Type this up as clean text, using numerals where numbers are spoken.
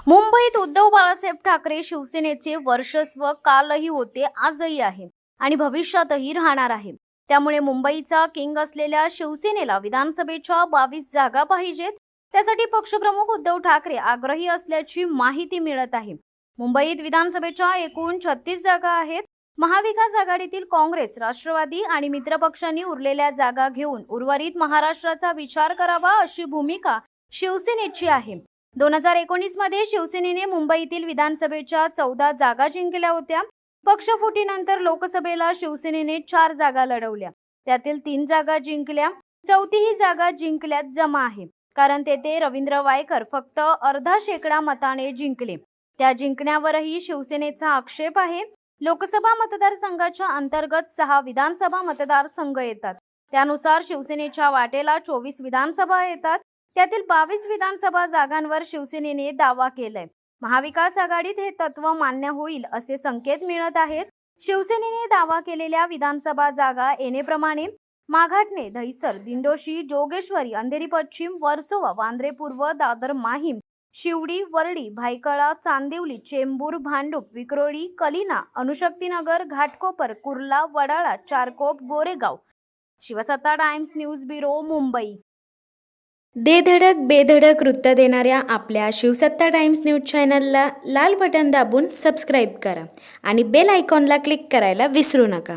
मुंबईत उद्धव बाळासाहेब ठाकरे शिवसेनेचे वर्चस्व कालही होते, आजही आहे आणि भविष्यातही राहणार आहे. त्यामुळे मुंबईचा किंग असलेल्या शिवसेनेला विधानसभेच्या 22 जागा पाहिजेत. त्यासाठी पक्षप्रमुख उद्धव ठाकरे आग्रही असल्याची माहिती मिळत आहे. मुंबईत विधानसभेच्या एकूण 36 जागा आहेत. महाविकास आघाडीतील काँग्रेस, राष्ट्रवादी आणि मित्रपक्षांनी उरलेल्या जागा घेऊन उर्वरित महाराष्ट्राचा विचार करावा अशी भूमिका शिवसेनेची आहे. 2019 मध्ये शिवसेनेने मुंबईतील विधानसभेच्या 14 जागा जिंकल्या होत्या. पक्षफुटीनंतर लोकसभेला शिवसेनेने 4 जागा लढवल्या. त्यातील 3 जागा जिंकल्या. चौथी ही जागा जिंकल्यात जमा आहे, कारण तेथे रवींद्र वायकर फक्त अर्धा शेकडा मताने जिंकले. त्या जिंकण्यावरही शिवसेनेचा आक्षेप आहे. लोकसभा मतदारसंघाच्या अंतर्गत 6 विधानसभा मतदारसंघ येतात. त्यानुसार शिवसेनेच्या वाटेला 24 विधानसभा येतात. त्यातील 22 विधानसभा जागांवर शिवसेनेने दावा केलाय. महाविकास आघाडीत हे तत्व मान्य होईल असे संकेत मिळत आहेत. शिवसेनेने दावा केलेल्या विधानसभा जागा येणेप्रमाणे माघाटणे, दहिसर, दिंडोशी, जोगेश्वरी, अंधेरी पश्चिम, वर्सोवा, वांद्रे पूर्व, Dadar, Mahim, Sewri, Worli, Byculla, Chandivali, Chembur, Bhandup, Vikhroli, Kalina, Anushaktinagar, Ghatkopar, Kurla, Wadala, Charkop, Goregaon. Shivsatta Times news bureau, Mumbai. दे धडक बेधडक वृत्त देणाऱ्या आपल्या शिवसत्ता टाइम्स न्यूज चॅनलला लाल बटन दाबून सबस्क्राईब करा आणि बेल आयकॉनला क्लिक करायला विसरू नका.